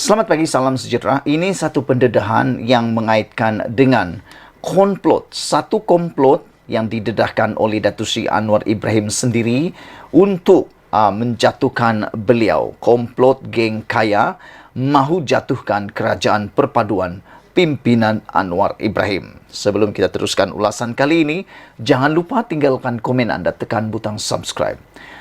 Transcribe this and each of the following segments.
Selamat pagi, salam sejahtera. Ini satu pendedahan yang mengaitkan dengan komplot. Satu komplot yang didedahkan oleh Datuk Seri Anwar Ibrahim sendiri untuk menjatuhkan beliau. Komplot geng kaya mahu jatuhkan kerajaan perpaduan pimpinan Anwar Ibrahim. Sebelum kita teruskan ulasan kali ini, jangan lupa tinggalkan komen anda, tekan butang subscribe.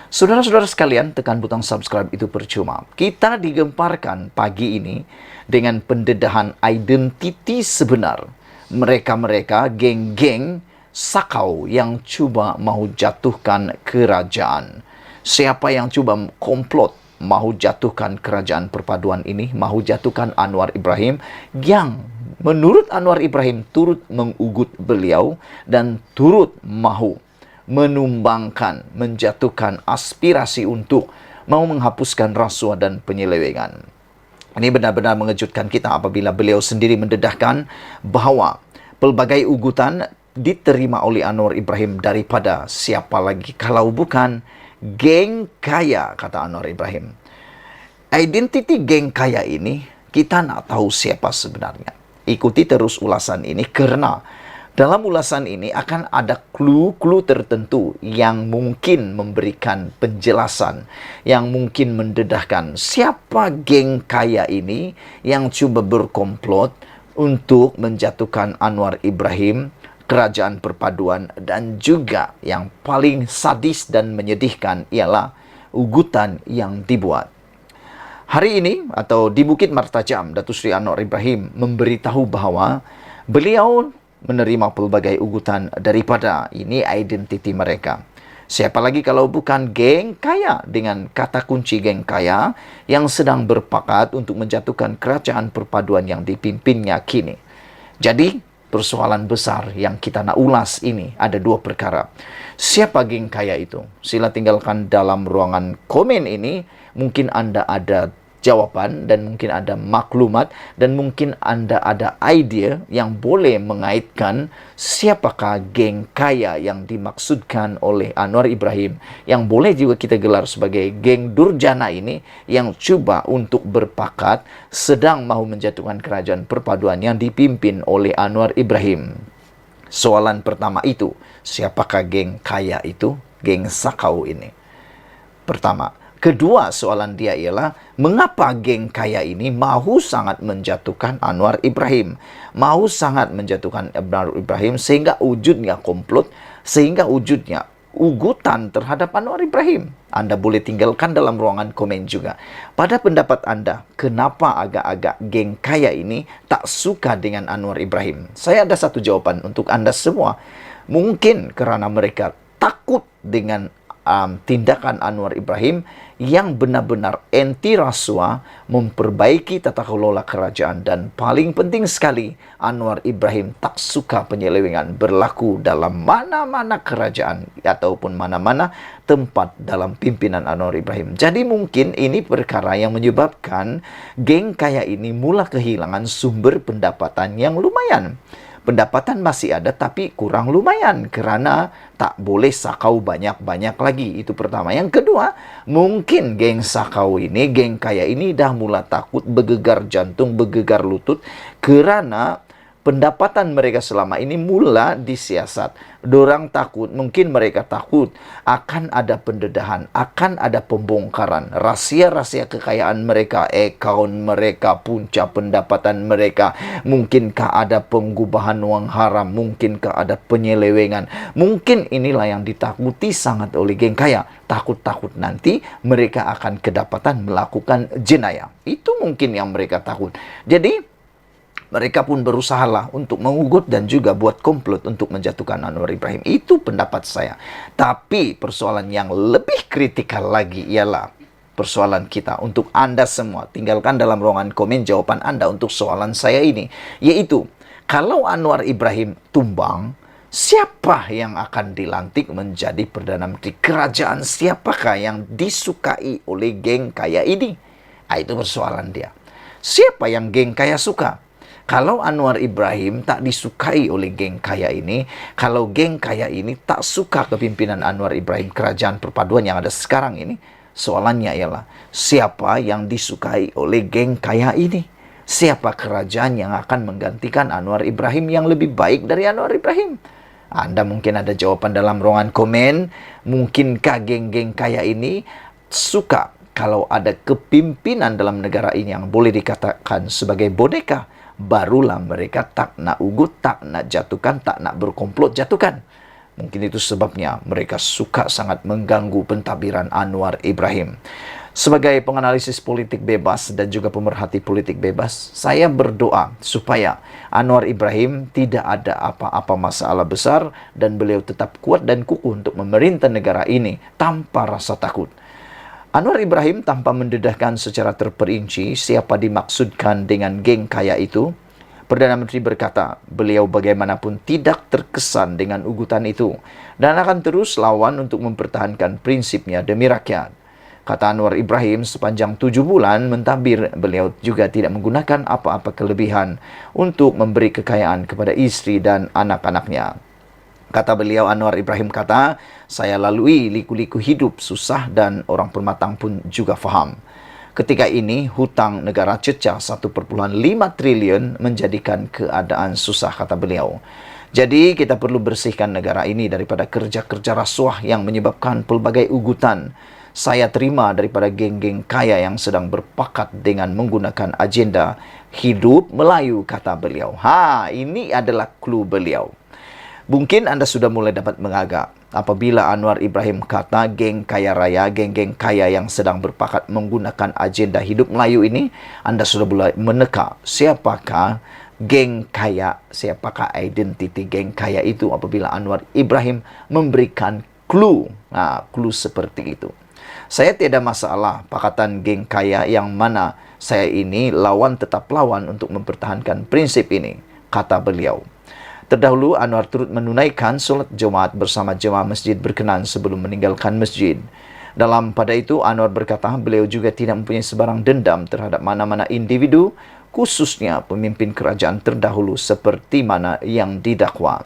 Saudara-saudara sekalian, tekan butang subscribe itu percuma. Kita digemparkan pagi ini dengan pendedahan identiti sebenar mereka-mereka geng-geng sakau yang cuba mahu jatuhkan kerajaan. Siapa yang cuba komplot mahu jatuhkan kerajaan perpaduan ini, mahu jatuhkan Anwar Ibrahim, yang menurut Anwar Ibrahim turut mengugut beliau dan turut mahu menumbangkan, menjatuhkan aspirasi untuk mau menghapuskan rasuah dan penyelewengan. Ini benar-benar mengejutkan kita apabila beliau sendiri mendedahkan bahawa pelbagai ugutan diterima oleh Anwar Ibrahim daripada siapa lagi kalau bukan geng kaya, kata Anwar Ibrahim. Identiti geng kaya ini kita nak tahu siapa sebenarnya. Ikuti terus ulasan ini karena dalam ulasan ini akan ada clue-clue tertentu yang mungkin memberikan penjelasan, yang mungkin mendedahkan siapa geng kaya ini yang cuba berkomplot untuk menjatuhkan Anwar Ibrahim, kerajaan perpaduan, dan juga yang paling sadis dan menyedihkan ialah ugutan yang dibuat. Hari ini atau di Bukit Martajam, Datuk Seri Anwar Ibrahim memberitahu bahawa beliau menerima pelbagai ugutan daripada ini identiti mereka. Siapa lagi kalau bukan geng kaya, dengan kata kunci geng kaya yang sedang berpakat untuk menjatuhkan kerajaan perpaduan yang dipimpinnya kini. Jadi, persoalan besar yang kita nak ulas ini ada dua perkara. Siapa geng kaya itu? Sila tinggalkan dalam ruangan komen ini. Mungkin anda ada jawaban dan mungkin ada maklumat dan mungkin anda ada idea yang boleh mengaitkan siapakah geng kaya yang dimaksudkan oleh Anwar Ibrahim, yang boleh juga kita gelar sebagai geng durjana ini yang cuba untuk berpakat sedang mahu menjatuhkan kerajaan perpaduan yang dipimpin oleh Anwar Ibrahim. Soalan pertama itu, siapakah geng kaya itu, geng sakau ini? Pertama. Kedua soalan dia ialah, mengapa geng kaya ini mahu sangat menjatuhkan Anwar Ibrahim? Mahu sangat menjatuhkan Anwar Ibrahim sehingga wujudnya komplot, sehingga wujudnya ugutan terhadap Anwar Ibrahim. Anda boleh tinggalkan dalam ruangan komen juga. Pada pendapat anda, kenapa agak-agak geng kaya ini tak suka dengan Anwar Ibrahim? Saya ada satu jawaban untuk anda semua. Mungkin kerana mereka takut dengan tindakan Anwar Ibrahim yang benar-benar anti rasuah, memperbaiki tata kelola kerajaan, dan paling penting sekali, Anwar Ibrahim tak suka penyelewengan berlaku dalam mana-mana kerajaan ataupun mana-mana tempat dalam pimpinan Anwar Ibrahim. Jadi mungkin ini perkara yang menyebabkan geng kaya ini mula kehilangan sumber pendapatan yang lumayan. Pendapatan masih ada tapi kurang lumayan kerana tak boleh sakau banyak-banyak lagi. Itu pertama. Yang kedua, mungkin geng sakau ini, geng kaya ini dah mula takut, bergegar jantung, bergegar lutut kerana pendapatan mereka selama ini mula disiasat. Dorang takut, mungkin mereka takut akan ada pendedahan, akan ada pembongkaran rahsia-rahsia kekayaan mereka, akaun mereka, punca pendapatan mereka. Mungkinkah ada penggubahan wang haram, mungkinkah ada penyelewengan. Mungkin inilah yang ditakuti sangat oleh geng kaya. Takut-takut nanti mereka akan kedapatan melakukan jenayah. Itu mungkin yang mereka takut. Jadi mereka pun berusahalah untuk mengugut dan juga buat komplot untuk menjatuhkan Anwar Ibrahim. Itu pendapat saya. Tapi persoalan yang lebih kritikal lagi ialah persoalan kita untuk anda semua. Tinggalkan dalam ruangan komen jawaban anda untuk soalan saya ini. Yaitu, kalau Anwar Ibrahim tumbang, siapa yang akan dilantik menjadi Perdana Menteri? Kerajaan siapakah yang disukai oleh geng kaya ini? Itu persoalan dia. Siapa yang geng kaya suka? Kalau Anwar Ibrahim tak disukai oleh geng kaya ini, kalau geng kaya ini tak suka kepimpinan Anwar Ibrahim, kerajaan perpaduan yang ada sekarang ini, Soalannya ialah, siapa yang disukai oleh geng kaya ini? Siapa kerajaan yang akan menggantikan Anwar Ibrahim yang lebih baik dari Anwar Ibrahim? Anda mungkin ada jawaban dalam ruangan komen. Mungkinkah geng-geng kaya ini suka kalau ada kepimpinan dalam negara ini yang boleh dikatakan sebagai boneka? Barulah mereka tak nak ugut, tak nak jatuhkan, tak nak berkomplot jatuhkan. Mungkin itu sebabnya mereka suka sangat mengganggu pentadbiran Anwar Ibrahim. Sebagai penganalisis politik bebas dan juga pemerhati politik bebas, saya berdoa supaya Anwar Ibrahim tidak ada apa-apa masalah besar dan beliau tetap kuat dan kukuh untuk memerintah negara ini tanpa rasa takut. Anwar Ibrahim tanpa mendedahkan secara terperinci siapa dimaksudkan dengan geng kaya itu, Perdana Menteri berkata, beliau bagaimanapun tidak terkesan dengan ugutan itu dan akan terus lawan untuk mempertahankan prinsipnya demi rakyat. Kata Anwar Ibrahim, sepanjang 7 bulan mentadbir, beliau juga tidak menggunakan apa-apa kelebihan untuk memberi kekayaan kepada istri dan anak-anaknya. Kata beliau, Anwar Ibrahim kata, saya lalui liku-liku hidup susah dan orang permatang pun juga faham. Ketika ini, hutang negara cecah 1,5 triliun menjadikan keadaan susah, kata beliau. Jadi, kita perlu bersihkan negara ini daripada kerja-kerja rasuah yang menyebabkan pelbagai ugutan. Saya terima daripada geng-geng kaya yang sedang berpakat dengan menggunakan agenda hidup Melayu, kata beliau. Ini adalah clue beliau. Mungkin Anda sudah mulai dapat mengagak apabila Anwar Ibrahim kata geng kaya raya, geng-geng kaya yang sedang berpakat menggunakan agenda hidup Melayu ini. Anda sudah mulai meneka siapakah geng kaya, siapakah identiti geng kaya itu apabila Anwar Ibrahim memberikan clue. Clue seperti itu. Saya tiada masalah pakatan geng kaya yang mana saya ini lawan tetap lawan untuk mempertahankan prinsip ini, kata beliau. Terdahulu, Anwar turut menunaikan solat Jumaat bersama jemaah masjid berkenan sebelum meninggalkan masjid. Dalam pada itu, Anwar berkata beliau juga tidak mempunyai sebarang dendam terhadap mana-mana individu, khususnya pemimpin kerajaan terdahulu seperti mana yang didakwa.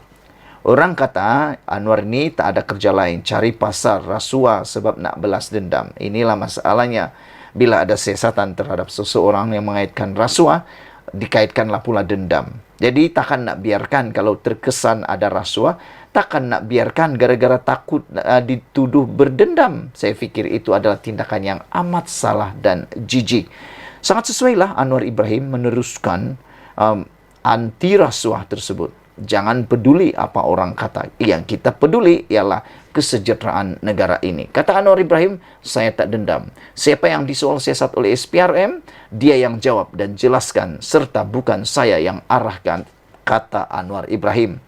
Orang kata Anwar ini tak ada kerja lain, cari pasar, rasuah sebab nak belas dendam. Inilah masalahnya. Bila ada siasatan terhadap seseorang yang mengaitkan rasuah, dikaitkanlah pula dendam. Jadi takkan nak biarkan kalau terkesan ada rasuah, takkan nak biarkan gara-gara takut dituduh berdendam. Saya fikir itu adalah tindakan yang amat salah dan jijik. Sangat sesuailah Anwar Ibrahim meneruskan anti rasuah tersebut. Jangan peduli apa orang kata. Yang kita peduli ialah kesejahteraan negara ini. Kata Anwar Ibrahim, saya tak dendam. Siapa yang disoal siasat oleh SPRM, dia yang jawab dan jelaskan, serta bukan saya yang arahkan, kata Anwar Ibrahim.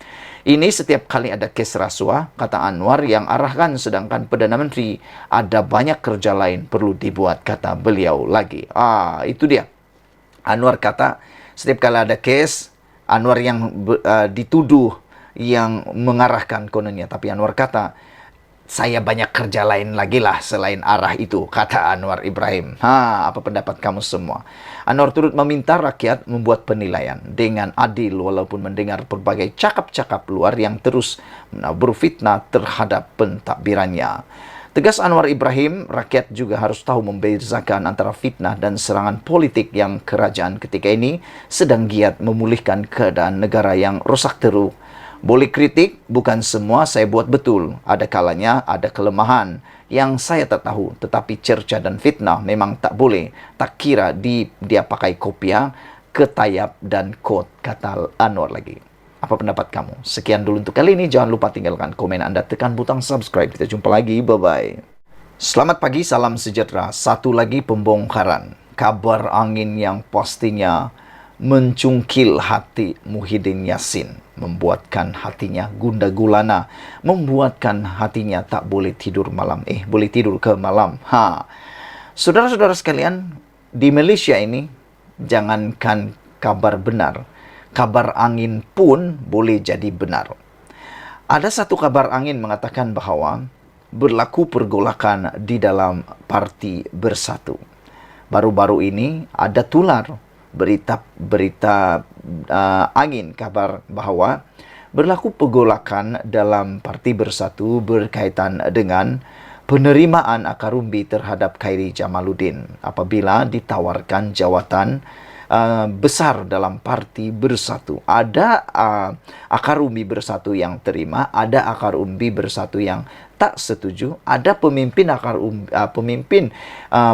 Ini setiap kali ada kes rasuah, kata Anwar, yang arahkan, sedangkan Perdana Menteri ada banyak kerja lain perlu dibuat, kata beliau lagi. Itu dia. Anwar kata, setiap kali ada kes, Anwar yang dituduh yang mengarahkan kononnya. Tapi Anwar kata, saya banyak kerja lain lagi lah selain arah itu, kata Anwar Ibrahim. Apa pendapat kamu semua? Anwar turut meminta rakyat membuat penilaian dengan adil walaupun mendengar berbagai cakap-cakap luar yang terus berfitnah terhadap pentadbirannya. Tegas Anwar Ibrahim, rakyat juga harus tahu membezakan antara fitnah dan serangan politik yang kerajaan ketika ini sedang giat memulihkan keadaan negara yang rosak teruk. Boleh kritik, bukan semua saya buat betul. Ada kalanya ada kelemahan yang saya tak tahu. Tetapi cerca dan fitnah memang tak boleh. Tak kira dia pakai kopiah, ketayap dan kot, kata Anwar lagi. Apa pendapat kamu? Sekian dulu untuk kali ini. Jangan lupa tinggalkan komen Anda, tekan butang subscribe. Kita jumpa lagi. Bye-bye. Selamat pagi, salam sejahtera. Satu lagi pembongkaran. Kabar angin yang pastinya mencungkil hati Muhyiddin Yassin. Membuatkan hatinya gundah gulana. Membuatkan hatinya tak boleh tidur malam. Boleh tidur ke malam. Saudara-saudara sekalian, di Malaysia ini, jangankan kabar benar, kabar angin pun boleh jadi benar. Ada satu kabar angin mengatakan bahawa berlaku pergolakan di dalam Parti Bersatu. Baru-baru ini ada tular berita angin kabar bahawa berlaku pergolakan dalam Parti Bersatu berkaitan dengan penerimaan Akarumbi terhadap Khairi Jamaluddin apabila ditawarkan jawatan besar dalam parti Bersatu. Ada akar umbi Bersatu yang terima, ada akar umbi Bersatu yang tak setuju, ada pemimpin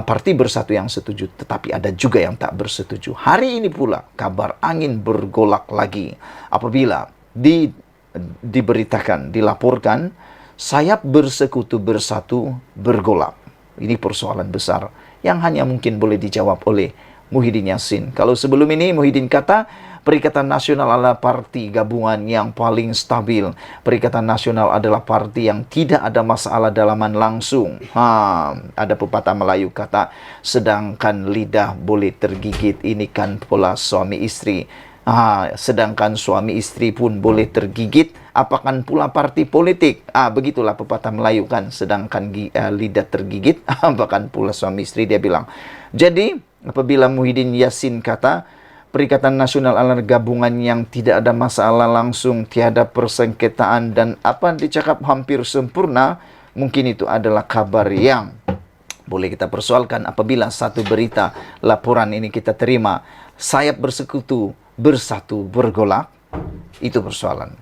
parti Bersatu yang setuju, tetapi ada juga yang tak bersetuju. Hari ini pula kabar angin bergolak lagi apabila diberitakan, dilaporkan sayap Bersekutu Bersatu bergolak. Ini persoalan besar yang hanya mungkin boleh dijawab oleh Muhyiddin Yassin. Kalau sebelum ini Muhyiddin kata Perikatan Nasional adalah parti gabungan yang paling stabil. Perikatan Nasional adalah parti yang tidak ada masalah dalaman langsung. Ada pepatah Melayu kata, sedangkan lidah boleh tergigit, ini kan pola suami istri. Sedangkan suami istri pun boleh tergigit, apakan pula parti politik. Begitulah pepatah Melayu kan, sedangkan lidah tergigit, apakan pula suami istri, dia bilang. Jadi apabila Muhyiddin Yassin kata Perikatan Nasional adalah gabungan yang tidak ada masalah langsung, tiada persengketaan, dan apa dicakap hampir sempurna, mungkin itu adalah kabar yang boleh kita persoalkan apabila satu berita laporan ini kita terima, sayap Bersekutu Bersatu bergolak, itu persoalan.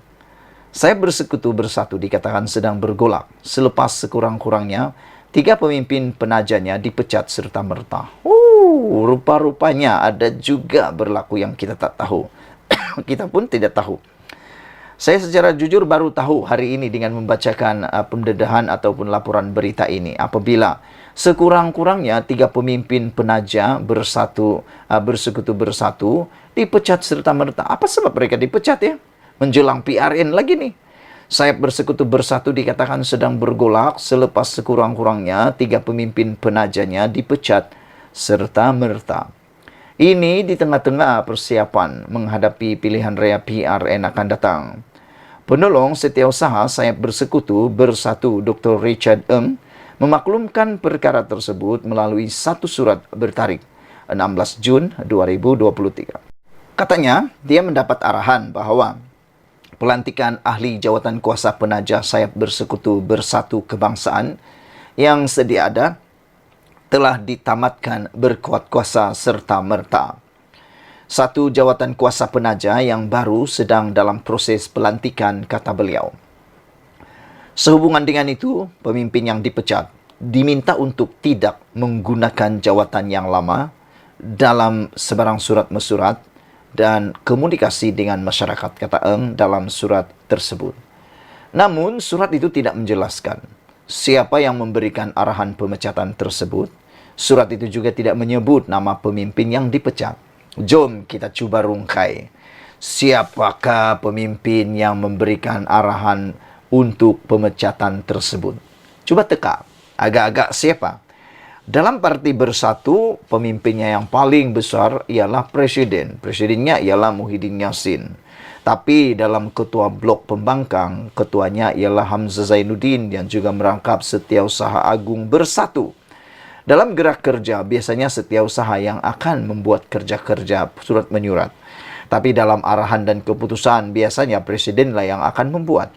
Sayap Bersekutu Bersatu dikatakan sedang bergolak selepas sekurang-kurangnya 3 pemimpin penajanya dipecat serta-merta. Rupa-rupanya ada juga berlaku yang kita tak tahu. Kita pun tidak tahu. Saya secara jujur baru tahu hari ini dengan membacakan pendedahan ataupun laporan berita ini. Apabila sekurang-kurangnya 3 pemimpin penaja Bersekutu Bersatu dipecat serta-merta. Apa sebab mereka dipecat ya? Menjelang PRN lagi nih. Sayap Bersekutu Bersatu dikatakan sedang bergolak selepas sekurang-kurangnya 3 pemimpin penajanya dipecat serta-merta. Ini di tengah-tengah persiapan menghadapi pilihan raya PRN akan datang. Penolong Setiausaha Sayap Bersekutu Bersatu Dr. Richard Ng memaklumkan perkara tersebut melalui satu surat bertarik 16 Jun 2023. Katanya, dia mendapat arahan bahwa pelantikan ahli jawatan kuasa penaja Sayap Bersekutu Bersatu Kebangsaan yang sedia ada telah ditamatkan berkuat kuasa serta-merta. Satu jawatan kuasa penaja yang baru sedang dalam proses pelantikan, kata beliau. Sehubungan dengan itu, pemimpin yang dipecat diminta untuk tidak menggunakan jawatan yang lama dalam sebarang surat mesurat dan komunikasi dengan masyarakat, kata Ng dalam surat tersebut. Namun, surat itu tidak menjelaskan siapa yang memberikan arahan pemecatan tersebut. Surat itu juga tidak menyebut nama pemimpin yang dipecat. Jom kita cuba rungkai. Siapakah pemimpin yang memberikan arahan untuk pemecatan tersebut? Coba teka. Agak-agak siapa? Dalam parti Bersatu, pemimpinnya yang paling besar ialah presiden. Presidennya ialah Muhyiddin Yassin. Tapi dalam ketua blok pembangkang, ketuanya ialah Hamzah Zainuddin yang juga merangkap Setiausaha Agung Bersatu. Dalam gerak kerja, biasanya Setiausaha yang akan membuat kerja-kerja surat menyurat. Tapi dalam arahan dan keputusan, biasanya presidenlah yang akan membuat.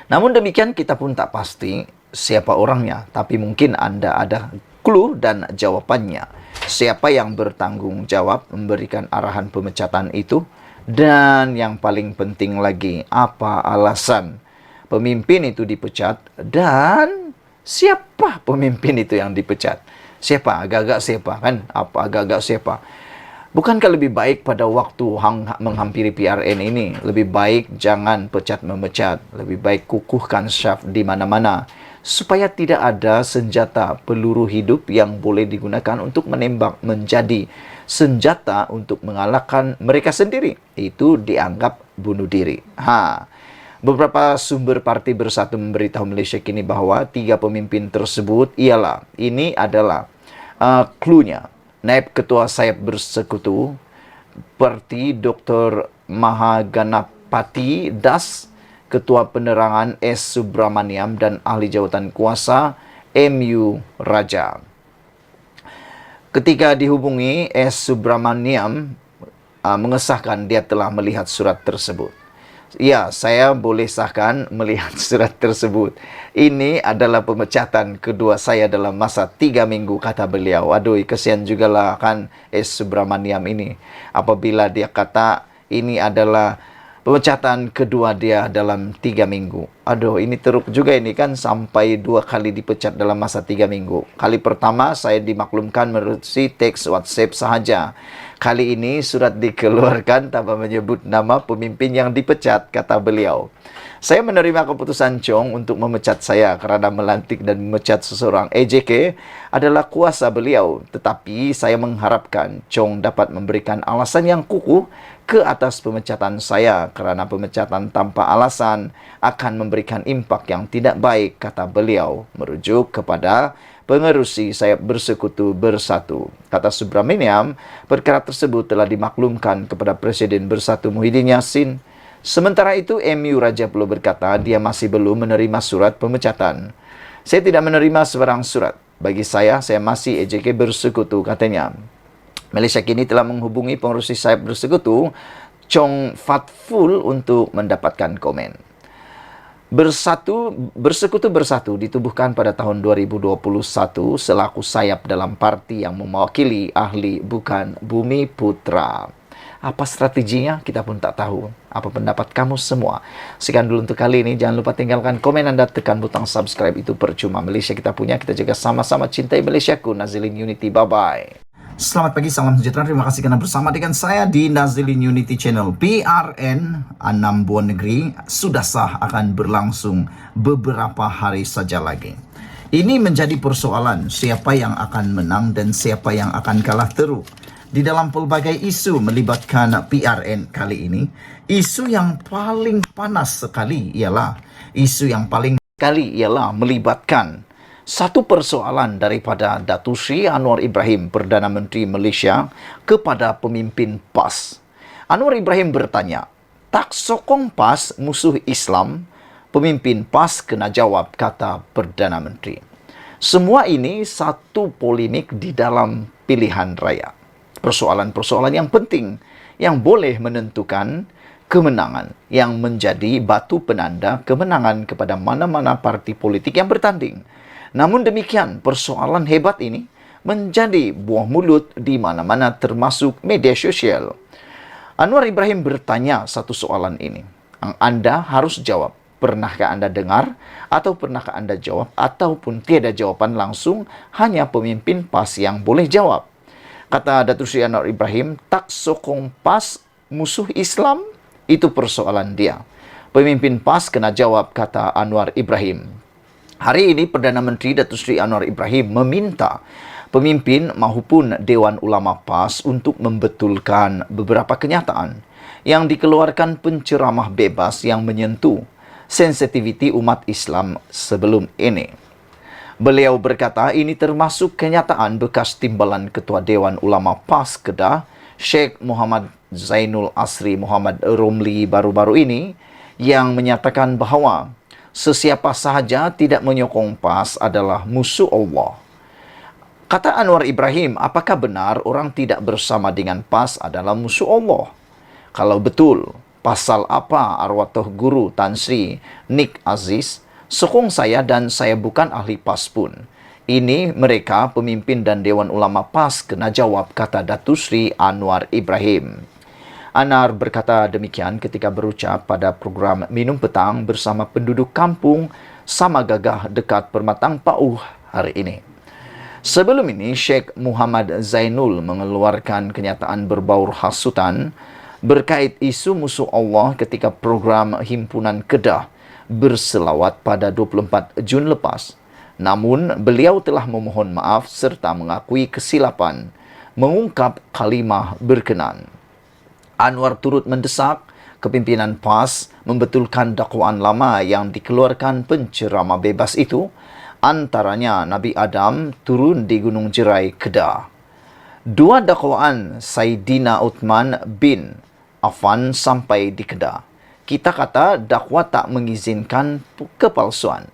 Namun demikian, kita pun tak pasti siapa orangnya. Tapi mungkin Anda ada clue dan jawabannya. Siapa yang bertanggung jawab memberikan arahan pemecatan itu? Dan yang paling penting lagi, apa alasan pemimpin itu dipecat? Dan siapa pemimpin itu yang dipecat? Siapa? Agak-agak siapa kan? Apa agak-agak siapa? Bukankah lebih baik pada waktu menghampiri PRN ini, lebih baik jangan pecat-memecat, lebih baik kukuhkan syaf di mana-mana, supaya tidak ada senjata peluru hidup yang boleh digunakan untuk menembak menjadi senjata untuk mengalahkan mereka sendiri. Itu dianggap bunuh diri. Beberapa sumber parti Bersatu memberitahu Malaysia kini bahwa 3 pemimpin tersebut ini adalah cluenya. Naib Ketua Sayap Bersekutu Parti Dr. Mahaganapati Das, Ketua Penerangan S. Subramaniam, dan Ahli Jawatan Kuasa M.U. Raja. Ketika dihubungi, S. Subramaniam mengesahkan dia telah melihat surat tersebut. Ya, saya boleh sahkan melihat surat tersebut. Ini adalah pemecatan kedua saya dalam masa 3 minggu, kata beliau. Aduh, kesian jugalah kan S. Subramaniam ini. Apabila dia kata ini adalah pemecatan kedua dia dalam 3 minggu. Aduh, ini teruk juga ini kan, sampai 2 kali dipecat dalam masa 3 minggu. Kali pertama saya dimaklumkan melalui teks WhatsApp sahaja. Kali ini surat dikeluarkan tanpa menyebut nama pemimpin yang dipecat, kata beliau. Saya menerima keputusan Chong untuk memecat saya kerana melantik dan memecat seseorang. EJK adalah kuasa beliau, tetapi saya mengharapkan Chong dapat memberikan alasan yang kukuh ke atas pemecatan saya kerana pemecatan tanpa alasan akan memberikan impak yang tidak baik, kata beliau, merujuk kepada pengerusi Sayap Bersekutu Bersatu. Kata Subramaniam, perkara tersebut telah dimaklumkan kepada Presiden Bersatu Muhyiddin Yassin. Sementara itu, MU Raja Pulau berkata dia masih belum menerima surat pemecatan. Saya tidak menerima sebarang surat. Bagi saya masih EJK Bersekutu, katanya. Malaysia kini telah menghubungi pengerusi Sayap Bersekutu, Chong Fat Ful, untuk mendapatkan komen. Bersekutu Bersatu ditubuhkan pada tahun 2021 selaku sayap dalam parti yang mewakili ahli bukan Bumi Putra. Apa strateginya? Kita pun tak tahu. Apa pendapat kamu semua? Sekian dulu untuk kali ini. Jangan lupa tinggalkan komen Anda, tekan butang subscribe. Itu percuma. Malaysia kita punya, kita jaga sama-sama. Cintai Malaysiaku. Nazilin Unity. Bye-bye. Selamat pagi, salam sejahtera. Terima kasih kerana bersama dengan saya di Nazilin Unity Channel. PRN 6 Buah Negeri sudah sah, akan berlangsung beberapa hari saja lagi. Ini menjadi persoalan siapa yang akan menang dan siapa yang akan kalah teruk. Di dalam pelbagai isu melibatkan PRN kali ini, isu yang paling panas sekali ialah melibatkan satu persoalan daripada Datuk Seri Anwar Ibrahim, Perdana Menteri Malaysia, kepada pemimpin PAS. Anwar Ibrahim bertanya, tak sokong PAS musuh Islam? Pemimpin PAS kena jawab, kata Perdana Menteri. Semua ini satu polemik di dalam pilihan raya. Persoalan-persoalan yang penting yang boleh menentukan kemenangan, yang menjadi batu penanda kemenangan kepada mana-mana parti politik yang bertanding. Namun demikian, persoalan hebat ini menjadi buah mulut di mana-mana termasuk media sosial. Anwar Ibrahim bertanya satu soalan ini. Anda harus jawab. Pernahkah Anda dengar? Atau pernahkah Anda jawab? Ataupun tiada jawapan langsung, hanya pemimpin PAS yang boleh jawab. Kata Datuk Seri Anwar Ibrahim, tak sokong PAS musuh Islam? Itu persoalan dia. Pemimpin PAS kena jawab, kata Anwar Ibrahim. Hari ini Perdana Menteri Datuk Seri Anwar Ibrahim meminta pemimpin maupun Dewan Ulama PAS untuk membetulkan beberapa kenyataan yang dikeluarkan penceramah bebas yang menyentuh sensitiviti umat Islam sebelum ini. Beliau berkata ini termasuk kenyataan bekas timbalan Ketua Dewan Ulama PAS Kedah, Sheikh Muhammad Zainul Asri Muhammad Romli baru-baru ini, yang menyatakan bahawa sesiapa sahaja tidak menyokong PAS adalah musuh Allah. Kata Anwar Ibrahim, apakah benar orang tidak bersama dengan PAS adalah musuh Allah? Kalau betul, pasal apa arwah Tuh Guru Tan Sri Nik Aziz sokong saya dan saya bukan ahli PAS pun. Ini mereka pemimpin dan Dewan Ulama PAS kena jawab, kata Datuk Seri Anwar Ibrahim. Anar berkata demikian ketika berucap pada program Minum Petang bersama penduduk kampung Sama Gagah dekat Permatang Pauh hari ini. Sebelum ini, Sheikh Muhammad Zainul mengeluarkan kenyataan berbau hasutan berkait isu musuh Allah ketika program Himpunan Kedah berselawat pada 24 Jun lepas. Namun, beliau telah memohon maaf serta mengakui kesilapan mengungkap kalimah berkenan. Anwar turut mendesak kepimpinan PAS membetulkan dakwaan lama yang dikeluarkan penceramah bebas itu, antaranya Nabi Adam turun di Gunung Jerai, Kedah. Dua dakwaan Saidina Uthman bin Affan sampai di Kedah. Kita kata dakwa tak mengizinkan kepalsuan.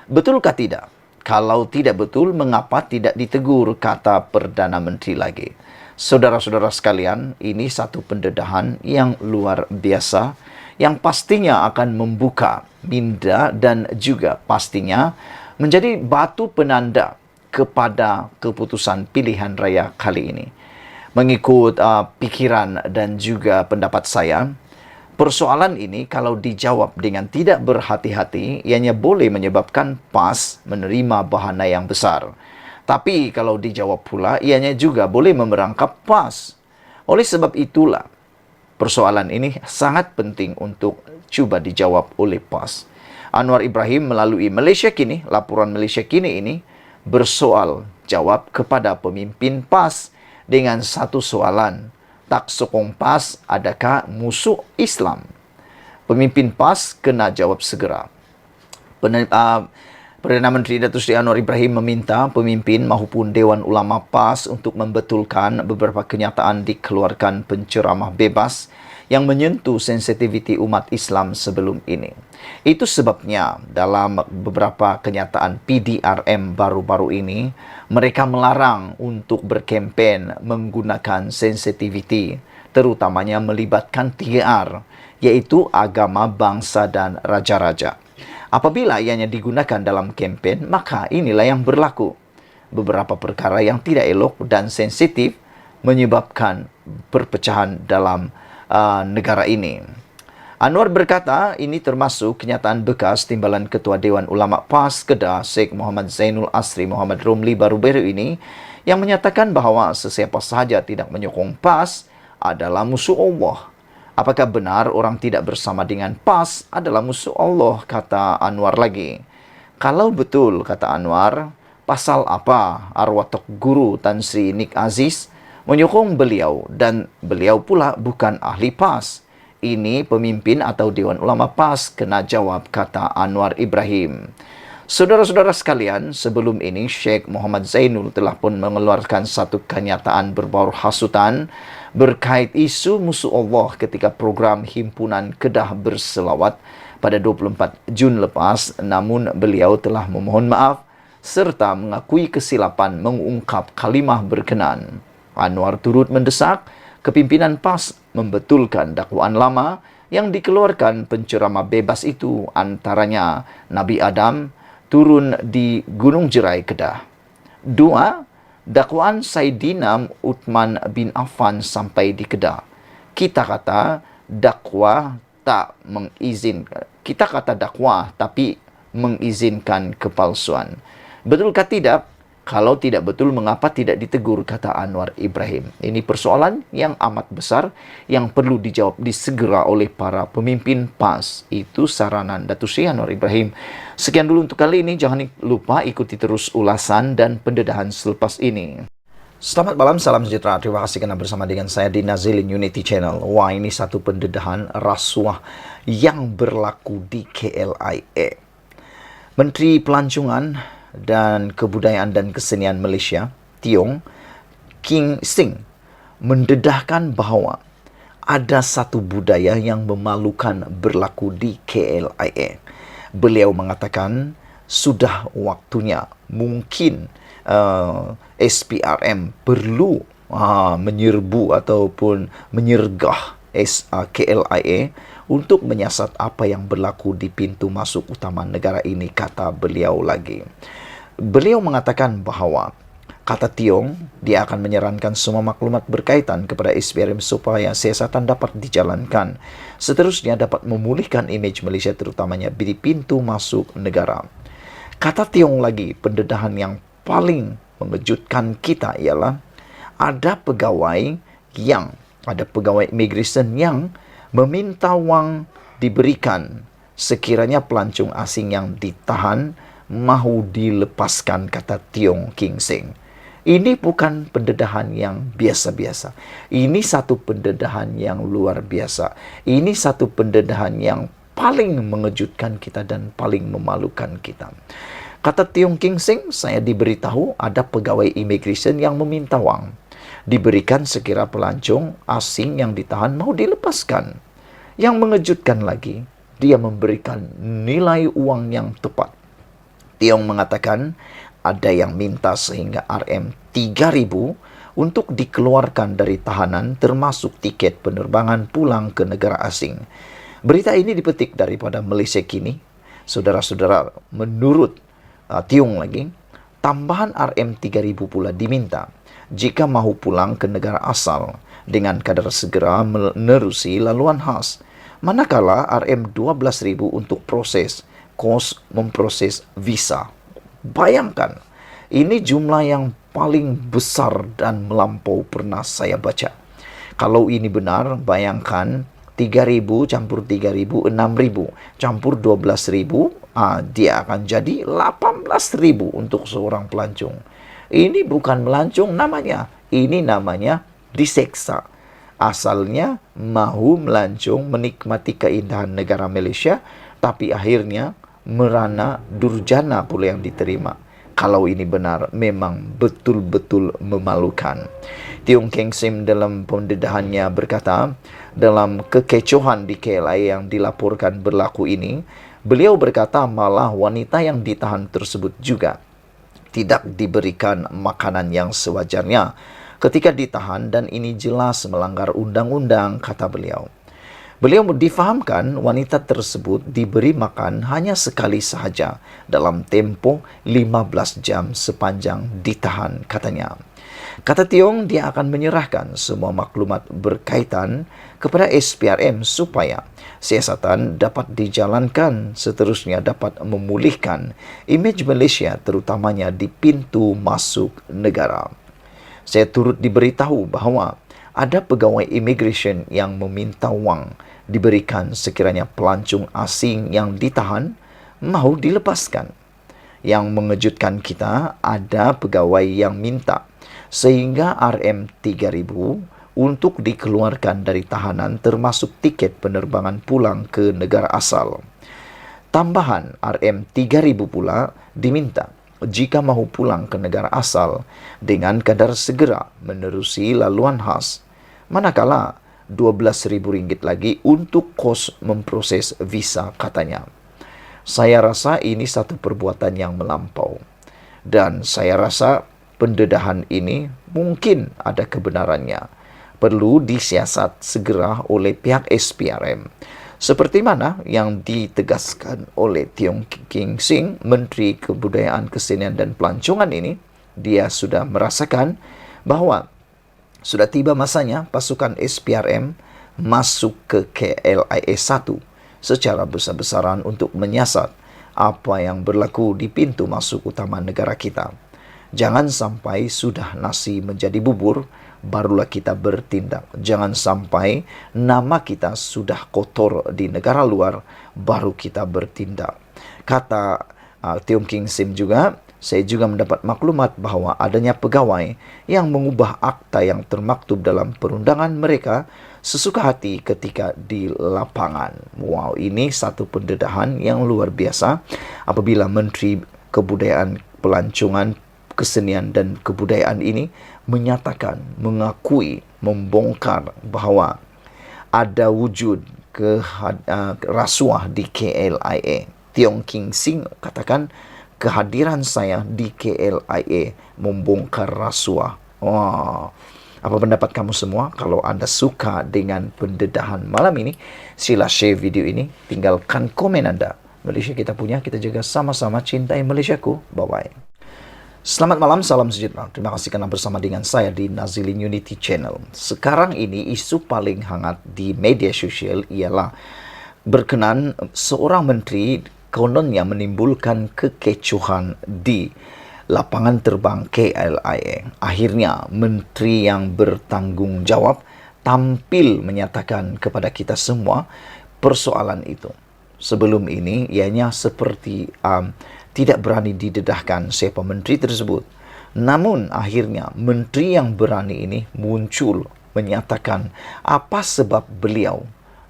Betulkah tidak? Kalau tidak betul, mengapa tidak ditegur, kata Perdana Menteri lagi. Saudara-saudara sekalian, ini satu pendedahan yang luar biasa yang pastinya akan membuka minda dan juga pastinya menjadi batu penanda kepada keputusan pilihan raya kali ini. Mengikut pikiran dan juga pendapat saya, persoalan ini kalau dijawab dengan tidak berhati-hati, ianya boleh menyebabkan PAS menerima bahana yang besar. Tapi kalau dijawab pula, ianya juga boleh memerangkap PAS. Oleh sebab itulah, persoalan ini sangat penting untuk cuba dijawab oleh PAS. Anwar Ibrahim melalui Malaysia Kini, laporan Malaysia Kini ini bersoal jawab kepada pemimpin PAS dengan satu soalan. Tak sokong PAS, adakah musuh Islam? Pemimpin PAS kena jawab segera. Perdana Menteri Datuk Seri Anwar Ibrahim meminta pemimpin maupun Dewan Ulama PAS untuk membetulkan beberapa kenyataan dikeluarkan penceramah bebas yang menyentuh sensitiviti umat Islam sebelum ini. Itu sebabnya dalam beberapa kenyataan PDRM baru-baru ini, mereka melarang untuk berkempen menggunakan sensitiviti, terutamanya melibatkan 3R, yaitu agama, bangsa dan raja-raja. Apabila ianya digunakan dalam kempen, maka inilah yang berlaku. Beberapa perkara yang tidak elok dan sensitif menyebabkan perpecahan dalam negara ini. Anwar berkata ini termasuk kenyataan bekas timbalan Ketua Dewan Ulama PAS Kedah Sheikh Muhammad Zainul Asri Muhammad Romli baru-baru ini yang menyatakan bahawa sesiapa sahaja tidak menyokong PAS adalah musuh Allah. Apakah benar orang tidak bersama dengan PAS adalah musuh Allah, kata Anwar lagi. Kalau betul, kata Anwar, pasal apa arwah Tok Guru Tan Sri Nik Aziz menyokong beliau dan beliau pula bukan ahli PAS? Ini pemimpin atau Dewan Ulama PAS kena jawab, kata Anwar Ibrahim. Saudara-saudara sekalian, sebelum ini Sheikh Muhammad Zainul telah pun mengeluarkan satu kenyataan berbau hasutan berkait isu musuh Allah ketika program Himpunan Kedah Berselawat pada 24 Jun lepas, namun beliau telah memohon maaf serta mengakui kesilapan mengungkap kalimah berkenan. Anwar turut mendesak kepimpinan PAS membetulkan dakwaan lama yang dikeluarkan penceramah bebas itu, antaranya Nabi Adam turun di Gunung Jerai, Kedah. 2. Dakwaan Saidina Uthman bin Affan sampai di Kedah. Kita kata dakwah tapi mengizinkan kepalsuan. Betulkah tidak? Kalau tidak betul, mengapa tidak ditegur, kata Anwar Ibrahim. Ini persoalan yang amat besar yang perlu dijawab disegera oleh para pemimpin PAS. Itu saranan Datuk Seri Anwar Ibrahim. Sekian dulu untuk kali ini. Jangan lupa ikuti terus ulasan dan pendedahan selepas ini. Selamat malam, salam sejahtera. Terima kasih kerana bersama dengan saya di Nazilin Unity Channel. Wah, ini satu pendedahan rasuah yang berlaku di KLIA. Menteri Pelancongan dan Kebudayaan dan Kesenian Malaysia, Tiong King Sing, mendedahkan bahawa ada satu budaya yang memalukan berlaku di KLIA. Beliau mengatakan sudah waktunya mungkin SPRM perlu menyerbu ataupun menyergah KLIA untuk menyiasat apa yang berlaku di pintu masuk utama negara ini, kata beliau lagi. Beliau mengatakan bahawa, kata Tiong, dia akan menyarankan semua maklumat berkaitan kepada SPRM supaya siasatan dapat dijalankan. Seterusnya dapat memulihkan imej Malaysia terutamanya di pintu masuk negara. Kata Tiong lagi, pendedahan yang paling mengejutkan kita ialah ada pegawai immigration yang meminta wang diberikan sekiranya pelancong asing yang ditahan mahu dilepaskan, kata Tiong King Sing. Ini bukan pendedahan yang biasa-biasa. Ini satu pendedahan yang luar biasa. Ini satu pendedahan yang paling mengejutkan kita dan paling memalukan kita. Kata Tiong King Sing, saya diberitahu ada pegawai immigration yang meminta wang diberikan sekira pelancong asing yang ditahan mau dilepaskan. Yang mengejutkan lagi, dia memberikan nilai uang yang tepat. Tiong mengatakan ada yang minta sehingga RM 3,000 untuk dikeluarkan dari tahanan termasuk tiket penerbangan pulang ke negara asing. Berita ini dipetik daripada Malaysia Kini. Saudara-saudara, menurut Tiong lagi, tambahan RM3,000 pula diminta jika mahu pulang ke negara asal dengan kadar segera menerusi laluan khas. Manakala RM12,000 untuk kos memproses visa. Bayangkan, ini jumlah yang paling besar dan melampau pernah saya baca. Kalau ini benar, bayangkan 3,000 campur 3,000, 6,000 campur 12,000, dia akan jadi 18,000 untuk seorang pelancong. Ini bukan melancong namanya, ini namanya diseksa. Asalnya mahu melancong menikmati keindahan negara Malaysia, tapi akhirnya merana durjana pula yang diterima. Kalau ini benar, memang betul-betul memalukan. Tiong Keng Sim dalam pendedahannya berkata, dalam kekecohan di KLIA yang dilaporkan berlaku ini, beliau berkata malah wanita yang ditahan tersebut juga tidak diberikan makanan yang sewajarnya ketika ditahan, dan ini jelas melanggar undang-undang, kata beliau. Beliau difahamkan wanita tersebut diberi makan hanya sekali sahaja dalam tempoh 15 jam sepanjang ditahan, katanya. Kata Tiong, dia akan menyerahkan semua maklumat berkaitan kepada SPRM supaya siasatan dapat dijalankan, seterusnya dapat memulihkan imej Malaysia terutamanya di pintu masuk negara. Saya turut diberitahu bahawa ada pegawai immigration yang meminta wang diberikan sekiranya pelancong asing yang ditahan mahu dilepaskan. Yang mengejutkan kita, ada pegawai yang minta sehingga RM3,000 untuk dikeluarkan dari tahanan termasuk tiket penerbangan pulang ke negara asal. Tambahan RM3,000 pula diminta jika mahu pulang ke negara asal dengan kadar segera menerusi laluan khas. Manakala RM12,000 lagi untuk kos memproses visa, katanya. Saya rasa ini satu perbuatan yang melampau. Dan saya rasa pendedahan ini mungkin ada kebenarannya. Perlu disiasat segera oleh pihak SPRM. Seperti mana yang ditegaskan oleh Tiong Keng Sim, Menteri Kebudayaan, Kesenian dan Pelancongan ini, dia sudah merasakan bahawa sudah tiba masanya pasukan SPRM masuk ke KLIA 1 secara besar-besaran untuk menyiasat apa yang berlaku di pintu masuk utama negara kita. Jangan sampai sudah nasi menjadi bubur, barulah kita bertindak. Jangan sampai nama kita sudah kotor di negara luar, baru kita bertindak. Kata Tiong Keng Sim juga, saya juga mendapat maklumat bahawa adanya pegawai yang mengubah akta yang termaktub dalam perundangan mereka sesuka hati ketika di lapangan. Wow, ini satu pendedahan yang luar biasa apabila Menteri Kebudayaan, Pelancongan, Kesenian dan Kebudayaan ini menyatakan, mengakui, membongkar bahawa ada wujud rasuah di KLIA. Tiong Keng Sim katakan, kehadiran saya di KLIA membongkar rasuah. Wah, apa pendapat kamu semua? Kalau anda suka dengan pendedahan malam ini, sila share video ini, tinggalkan komen anda. Malaysia kita punya, kita jaga sama-sama, cintai Malaysiaku. Bye-bye. Selamat malam, salam sejahtera. Terima kasih kerana bersama dengan saya di Nazilin Unity Channel. Sekarang ini isu paling hangat di media sosial ialah berkenaan seorang menteri kononnya menimbulkan kekecohan di lapangan terbang KLIA. Akhirnya menteri yang bertanggungjawab tampil menyatakan kepada kita semua persoalan itu. Sebelum ini ianya seperti tidak berani didedahkan siapa menteri tersebut. Namun akhirnya menteri yang berani ini muncul menyatakan apa sebab beliau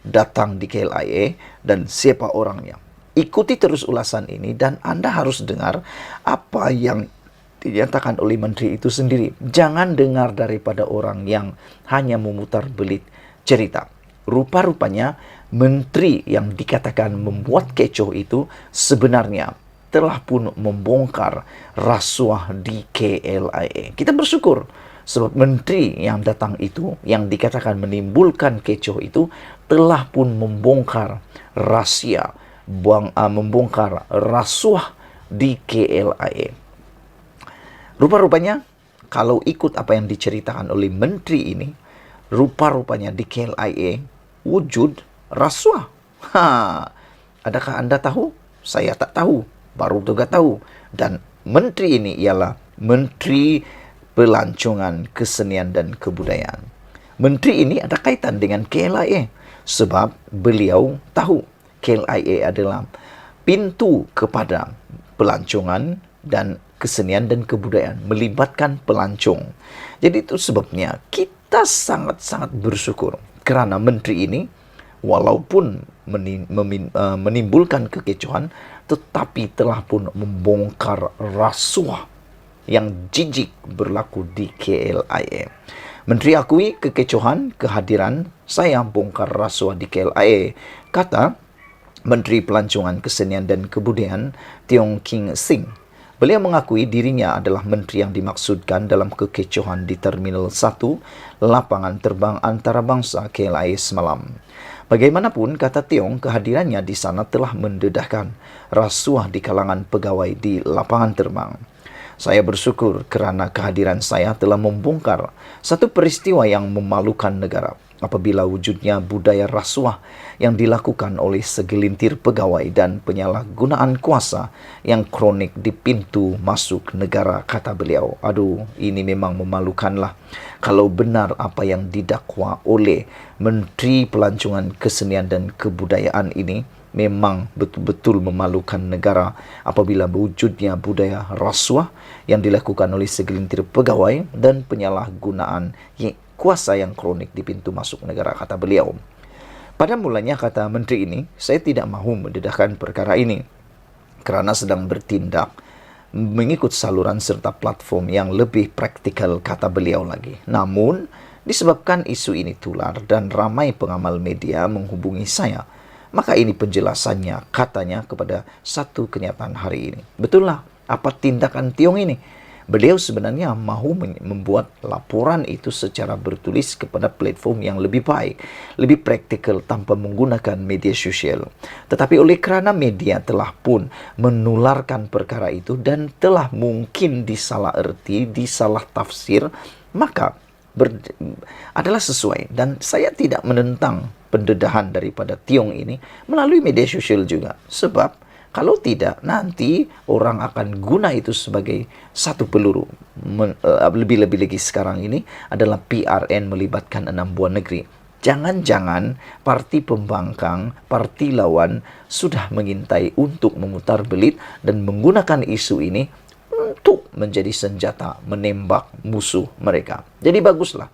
datang di KLIA dan siapa orangnya. Ikuti terus ulasan ini dan anda harus dengar apa yang dinyatakan oleh menteri itu sendiri. Jangan dengar daripada orang yang hanya memutar belit cerita. Rupa-rupanya menteri yang dikatakan membuat kecoh itu sebenarnya telah pun membongkar rasuah di KLIA. Kita bersyukur Sebab menteri yang datang itu, yang dikatakan menimbulkan kecoh itu, telah pun membongkar rahasia, membongkar rasuah di KLIA. Rupa-rupanya, kalau ikut apa yang diceritakan oleh menteri ini, rupa-rupanya di KLIA wujud rasuah. Adakah Anda tahu? Saya tak tahu, baru juga tahu. Dan menteri ini ialah Menteri Pelancongan Kesenian dan Kebudayaan. Menteri ini ada kaitan dengan KLIA sebab beliau tahu KLIA adalah pintu kepada pelancongan dan kesenian dan kebudayaan, melibatkan pelancong. Jadi itu sebabnya kita sangat-sangat bersyukur kerana menteri ini walaupun menimbulkan kekecohan, tetapi telah pun membongkar rasuah yang jijik berlaku di KLIA. Menteri akui kekecohan kehadiran saya bongkar rasuah di KLIA, kata Menteri Pelancongan Kesenian dan Kebudayaan Tiong King Sing. Beliau mengakui dirinya adalah menteri yang dimaksudkan dalam kekecohan di Terminal 1 lapangan terbang antarabangsa KLIA semalam. Bagaimanapun, kata Tiong, kehadirannya di sana telah mendedahkan rasuah di kalangan pegawai di lapangan terbang. Saya bersyukur kerana kehadiran saya telah membongkar satu peristiwa yang memalukan negara apabila wujudnya budaya rasuah yang dilakukan oleh segelintir pegawai dan penyalahgunaan kuasa yang kronik di pintu masuk negara, kata beliau. Aduh, ini memang memalukanlah kalau benar apa yang didakwa oleh Menteri Pelancongan Kesenian dan Kebudayaan ini. Memang betul-betul memalukan negara apabila wujudnya budaya rasuah yang dilakukan oleh segelintir pegawai dan penyalahgunaan kuasa yang kronik di pintu masuk negara, kata beliau. Pada mulanya, kata menteri ini, saya tidak mahu mendedahkan perkara ini kerana sedang bertindak mengikut saluran serta platform yang lebih praktikal, kata beliau lagi. Namun, disebabkan isu ini tular dan ramai pengamal media menghubungi saya, maka ini penjelasannya, katanya, kepada satu kenyataan hari ini. Betul lah, apa tindakan Tiong ini? Beliau sebenarnya mahu membuat laporan itu secara bertulis kepada platform yang lebih baik, lebih praktikal tanpa menggunakan media sosial. Tetapi oleh kerana media telah pun menularkan perkara itu dan telah mungkin disalah erti, disalah tafsir, maka adalah sesuai. Dan saya tidak menentang pendedahan daripada Tiong ini melalui media sosial juga. Sebab kalau tidak, nanti orang akan guna itu sebagai satu peluru. Lebih-lebih lagi sekarang ini adalah PRN melibatkan 6 buah negeri. Jangan-jangan parti pembangkang, parti lawan sudah mengintai untuk memutar belit dan menggunakan isu ini untuk menjadi senjata menembak musuh mereka. Jadi baguslah.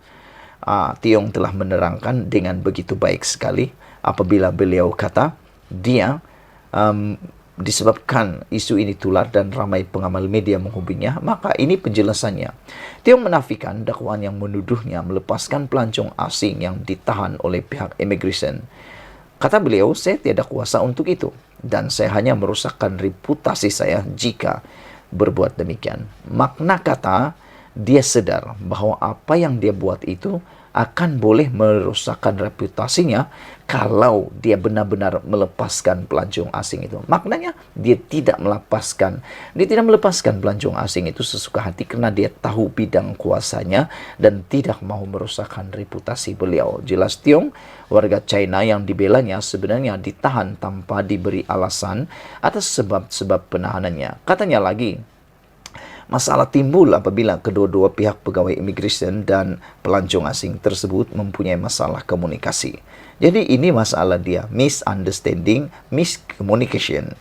Tiong telah menerangkan dengan begitu baik sekali apabila beliau kata dia disebabkan isu ini tular dan ramai pengamal media menghubunginya, maka ini penjelasannya. Tiong menafikan dakwaan yang menuduhnya melepaskan pelancong asing yang ditahan oleh pihak imigresen. Kata beliau, saya tiada kuasa untuk itu dan saya hanya merosakkan reputasi saya jika berbuat demikian. Makna kata, dia sedar bahawa apa yang dia buat itu akan boleh merosakkan reputasinya kalau dia benar-benar melepaskan pelancong asing itu. Maknanya dia tidak melepaskan pelancong asing itu sesuka hati kerana dia tahu bidang kuasanya dan tidak mahu merosakkan reputasi beliau. Jelas Tiong, warga China yang dibelanya sebenarnya ditahan tanpa diberi alasan atas sebab-sebab penahanannya. Katanya lagi, masalah timbul apabila kedua-dua pihak pegawai imigresen dan pelancong asing tersebut mempunyai masalah komunikasi. Jadi ini masalah dia, misunderstanding, miscommunication.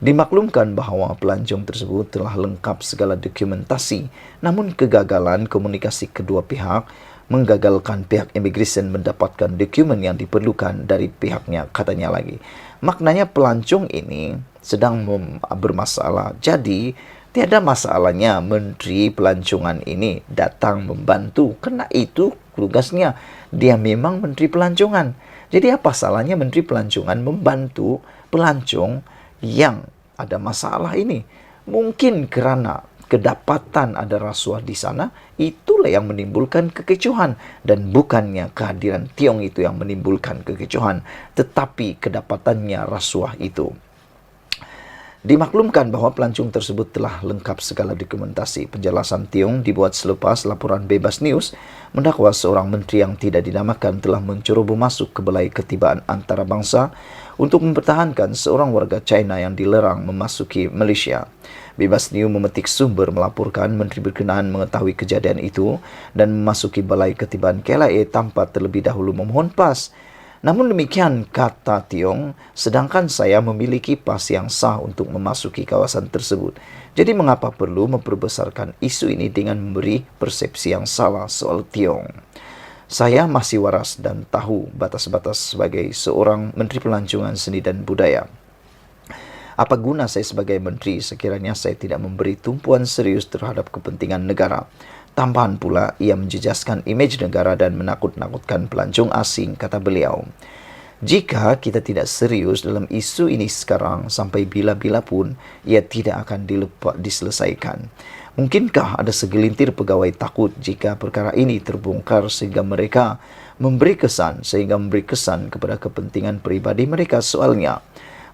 Dimaklumkan bahawa pelancong tersebut telah lengkap segala dokumentasi, namun kegagalan komunikasi kedua pihak menggagalkan pihak imigresen mendapatkan dokumen yang diperlukan dari pihaknya, katanya lagi. Maknanya pelancong ini sedang bermasalah. Jadi tiada masalahnya Menteri Pelancongan ini datang membantu. Kerana itu tugasnya. Dia memang Menteri Pelancongan. Jadi apa salahnya Menteri Pelancongan membantu pelancong yang ada masalah ini? Mungkin kerana kedapatan ada rasuah di sana, itulah yang menimbulkan kekecohan. Dan bukannya kehadiran Tiong itu yang menimbulkan kekecohan, tetapi kedapatannya rasuah itu. Dimaklumkan bahwa pelancong tersebut telah lengkap segala dokumentasi. Penjelasan Tiong dibuat selepas laporan Bebas News mendakwa seorang menteri yang tidak dinamakan telah menceroboh masuk ke Balai Ketibaan Antarabangsa untuk mempertahankan seorang warga China yang dilarang memasuki Malaysia. Bebas News memetik sumber melaporkan menteri berkenaan mengetahui kejadian itu dan memasuki Balai Ketibaan KLIA tanpa terlebih dahulu memohon pas. Namun demikian, kata Tiong, sedangkan saya memiliki pas yang sah untuk memasuki kawasan tersebut. Jadi mengapa perlu memperbesarkan isu ini dengan memberi persepsi yang salah soal Tiong? Saya masih waras dan tahu batas-batas sebagai seorang Menteri Pelancongan Seni dan Budaya. Apa guna saya sebagai menteri sekiranya saya tidak memberi tumpuan serius terhadap kepentingan negara? Tambahan pula, ia menjejaskan imej negara dan menakut-nakutkan pelancong asing, kata beliau. Jika kita tidak serius dalam isu ini sekarang, sampai bila-bila pun ia tidak akan diselesaikan. Mungkinkah ada segelintir pegawai takut jika perkara ini terbongkar sehingga mereka memberi kesan kepada kepentingan peribadi mereka soalnya?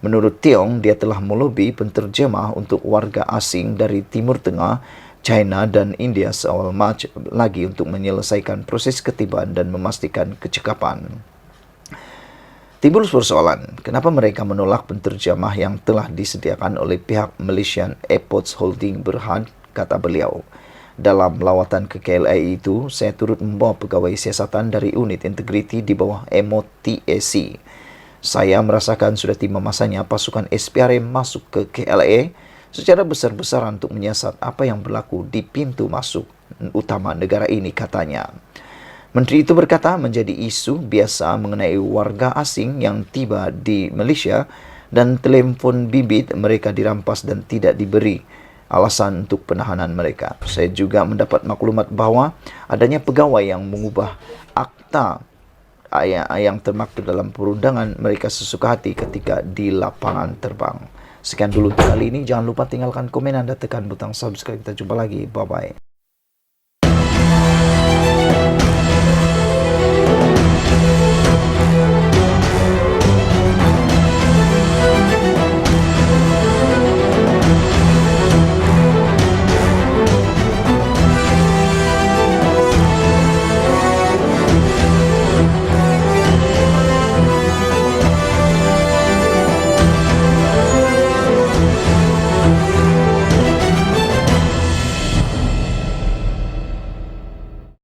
Menurut Tiong, dia telah melobi penterjemah untuk warga asing dari Timur Tengah, China dan India seawal Mac lagi untuk menyelesaikan proses ketibaan dan memastikan kecekapan. Timbul persoalan, kenapa mereka menolak penterjemah yang telah disediakan oleh pihak Malaysian Airports Holding Berhad, kata beliau. Dalam lawatan ke KLIA itu, saya turut membawa pegawai siasatan dari unit integriti di bawah MOTAC. Saya merasakan sudah tiba masanya pasukan SPRM masuk ke KLIA secara besar-besaran untuk menyiasat apa yang berlaku di pintu masuk utama negara ini, katanya. Menteri itu berkata menjadi isu biasa mengenai warga asing yang tiba di Malaysia dan telefon bibit mereka dirampas dan tidak diberi alasan untuk penahanan mereka. Saya juga mendapat maklumat bahawa adanya pegawai yang mengubah akta yang termaktub dalam perundangan mereka sesuka hati ketika di lapangan terbang. Sekian dulu untuk kali ini. Jangan lupa tinggalkan komen dan tekan butang subscribe. Kita jumpa lagi. Bye-bye.